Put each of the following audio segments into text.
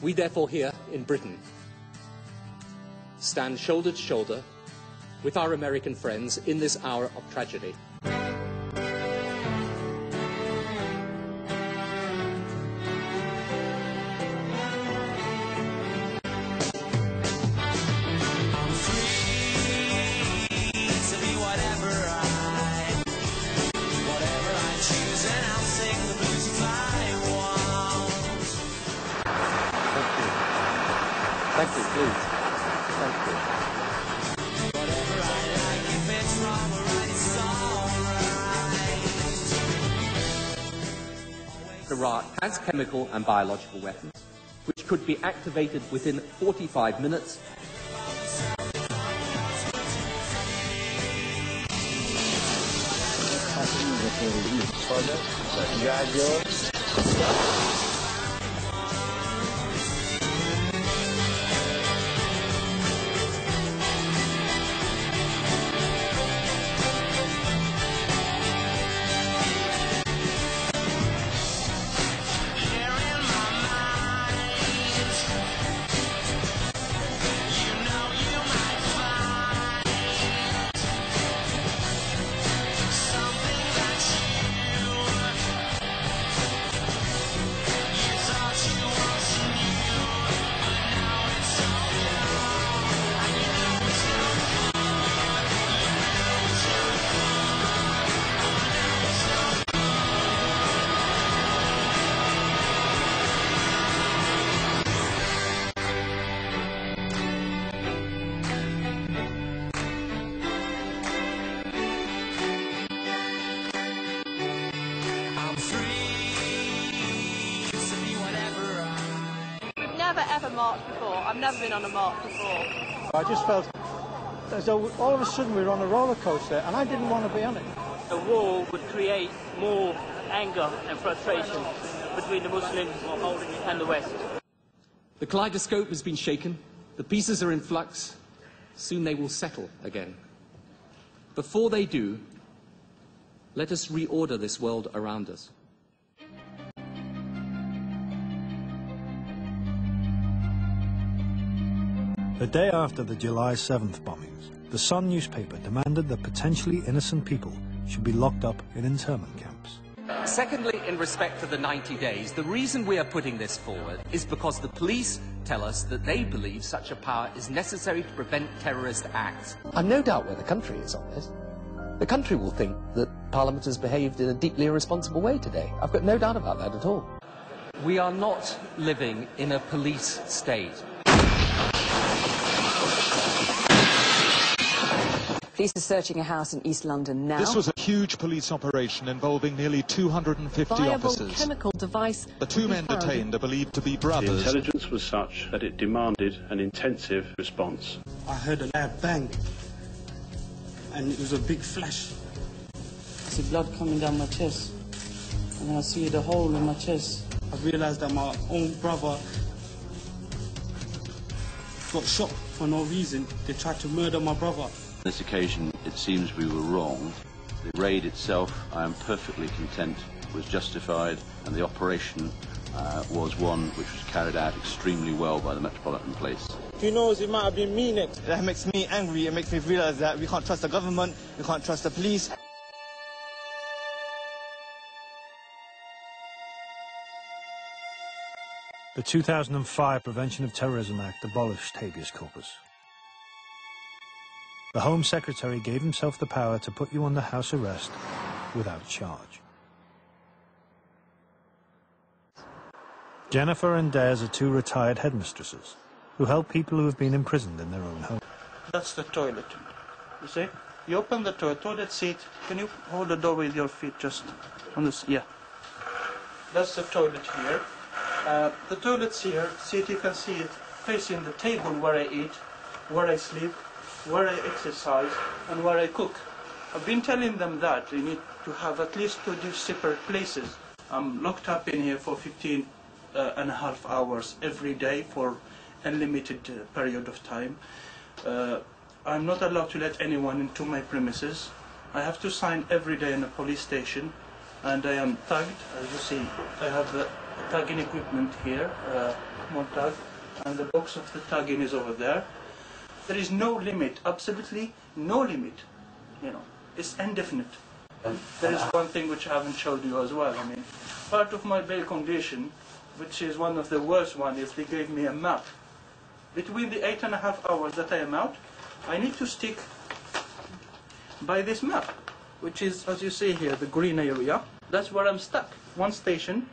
We therefore here in Britain stand shoulder to shoulder with our American friends in this hour of tragedy. Thank you, please. Thank you. Iraq has chemical and biological weapons, which could be activated within 45 minutes. Ever marched before. I've never been on a march before. I just felt as though all of a sudden we were on a roller coaster and I didn't want to be on it. A war would create more anger and frustration between the Muslims and the West. The kaleidoscope has been shaken, the pieces are in flux, soon they will settle again. Before they do, let us reorder this world around us. The day after the July 7th bombings, the Sun newspaper demanded that potentially innocent people should be locked up in internment camps. Secondly, in respect to the 90 days, the reason we are putting this forward is because the police tell us that they believe such a power is necessary to prevent terrorist acts. I'm no doubt where the country is on this. The country will think that Parliament has behaved in a deeply irresponsible way today. I've got no doubt about that at all. We are not living in a police state. Police are searching a house in East London now. This was a huge police operation involving nearly 250 officers. Chemical device. The two men detained are believed to be brothers. The intelligence was such that it demanded an intensive response. I heard a loud bang, and it was a big flash. I see blood coming down my chest, and then I see the hole in my chest. I realised that my own brother got shot for no reason. They tried to murder my brother. On this occasion, it seems we were wrong. The raid itself, I am perfectly content, was justified, and the operation was one which was carried out extremely well by the Metropolitan Police. Who knows, it might have been me next. That makes me angry. It makes me realise that we can't trust the government, we can't trust the police. The 2005 Prevention of Terrorism Act abolished habeas corpus. The Home Secretary gave himself the power to put you under house arrest without charge. Jennifer and Des are two retired headmistresses who help people who have been imprisoned in their own home. That's the toilet. You see? You open the toilet seat. Can you hold the door with your feet just on this? Yeah. That's the toilet here. The toilet's here. Seat, you can see it facing the table where I eat, where I sleep, where I exercise, and where I cook. I've been telling them that you need to have at least two separate places. I'm locked up in here for 15 and a half hours every day for unlimited period of time. I'm not allowed to let anyone into my premises. I have to sign every day in a police station and I am tagged. As you see, I have the tagging equipment here, more tag, and the box of the tagging is over there. There is no limit, absolutely no limit. You know, it's indefinite. There is one thing which I haven't showed you as well. I mean, part of my bail condition, which is one of the worst ones, is they gave me a map. Between the 8.5 hours that I am out, I need to stick by this map, which is, as you see here, the green area. That's where I'm stuck. One station,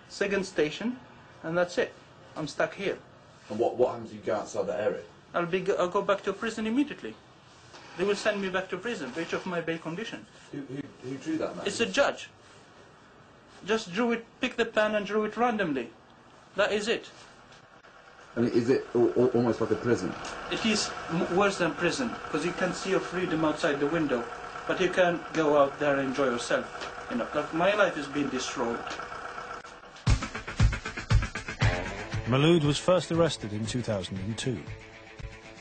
second station, and that's it. I'm stuck here. And what happens if you go outside that area? I'll go back to prison immediately. They will send me back to prison, breach of my bail condition. Who drew that map? It's a judge. Just drew it, picked the pen and drew it randomly. That is it. I mean, is it almost like a prison? It is worse than prison, because you can see your freedom outside the window, but you can't go out there and enjoy yourself. You know, like my life has been destroyed. Maloud was first arrested in 2002.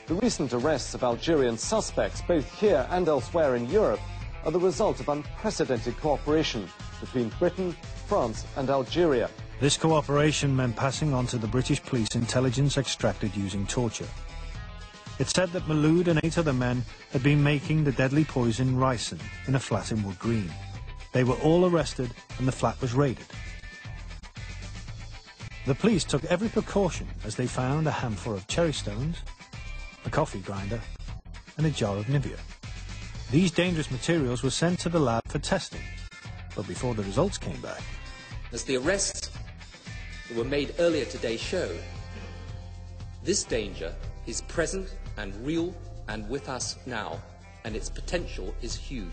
The recent arrests of Algerian suspects, both here and elsewhere in Europe, are the result of unprecedented cooperation between Britain, France and Algeria. This cooperation meant passing on to the British police intelligence extracted using torture. It said that Maloud and 8 other men had been making the deadly poison ricin in a flat in Wood Green. They were all arrested and the flat was raided. The police took every precaution as they found a handful of cherry stones, a coffee grinder and a jar of Nivea. These dangerous materials were sent to the lab for testing, but before the results came back... As the arrests that were made earlier today show, this danger is present and real and with us now, and its potential is huge.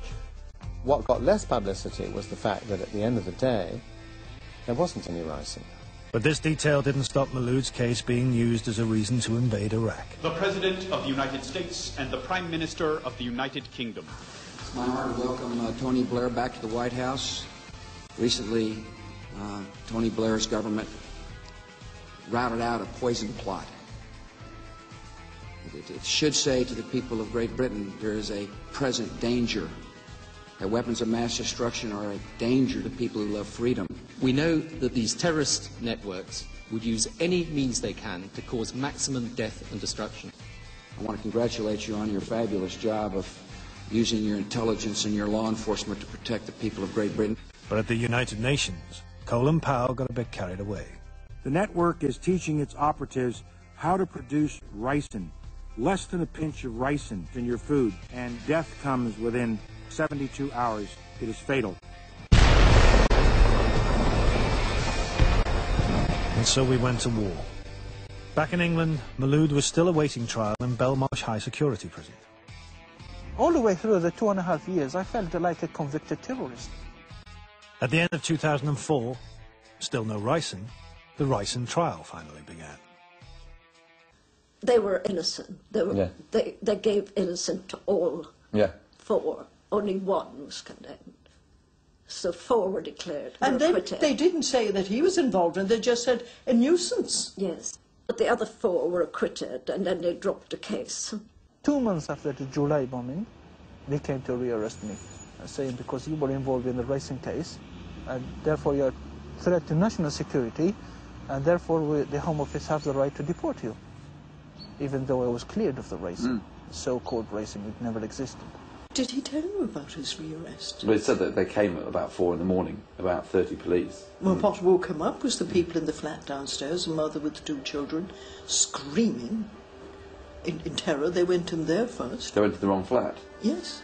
What got less publicity was the fact that at the end of the day, there wasn't any ricin. But this detail didn't stop Maloud's case being used as a reason to invade Iraq. The President of the United States and the Prime Minister of the United Kingdom. It's my honor to welcome Tony Blair back to the White House. Recently, Tony Blair's government routed out a poison plot. It should say to the people of Great Britain there is a present danger, that weapons of mass destruction are a danger to people who love freedom. We know that these terrorist networks would use any means they can to cause maximum death and destruction. I want to congratulate you on your fabulous job of using your intelligence and your law enforcement to protect the people of Great Britain. But at the United Nations, Colin Powell got a bit carried away. The network is teaching its operatives how to produce ricin, less than a pinch of ricin in your food, and death comes within 72 hours. It is fatal. And so we went to war. Back in England, Maloud was still awaiting trial in Belmarsh High Security Prison. All the way through the 2.5 years, I felt like a convicted terrorist. At the end of 2004, still no ricin, the ricin trial finally began. They were innocent. They gave innocent to all 4. Only 1 was condemned. So 4 were declared. And they didn't say that he was involved, and they just said a nuisance. Yes. But the other 4 were acquitted, and then they dropped the case. 2 months after the July bombing, they came to rearrest me, saying because you were involved in the ricin case, and therefore you're a threat to national security, and therefore the Home Office has the right to deport you, even though I was cleared of the ricin. So-called ricin, it never existed. Did he tell you about his rearrest? Well, it said that they came at about 4 in the morning, about 30 police. Well, what woke him up was the people in the flat downstairs, a mother with 2 children, screaming in terror. They went in there first. They went to the wrong flat? Yes.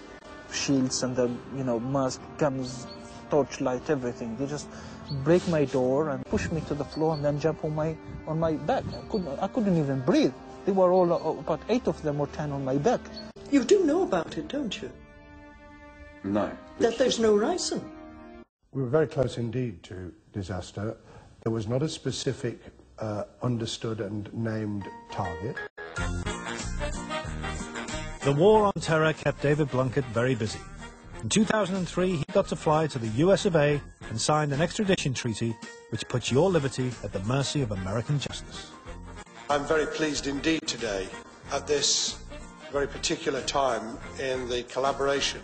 Shields and the, mask, guns, torchlight, everything. They just break my door and push me to the floor and then jump on my back. I couldn't even breathe. They were all, about 8 of them or 10 on my back. You do know about it, don't you? No. That there's no ricin. We were very close indeed to disaster. There was not a specific understood and named target. The war on terror kept David Blunkett very busy. In 2003, he got to fly to the US of A and signed an extradition treaty which puts your liberty at the mercy of American justice. I'm very pleased indeed today at this very particular time in the collaboration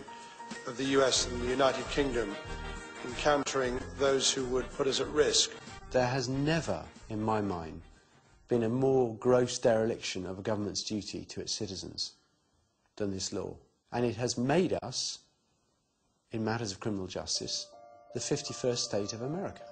of the US and the United Kingdom in countering those who would put us at risk. There has never, in my mind, been a more gross dereliction of a government's duty to its citizens than this law. And it has made us, in matters of criminal justice, the 51st state of America.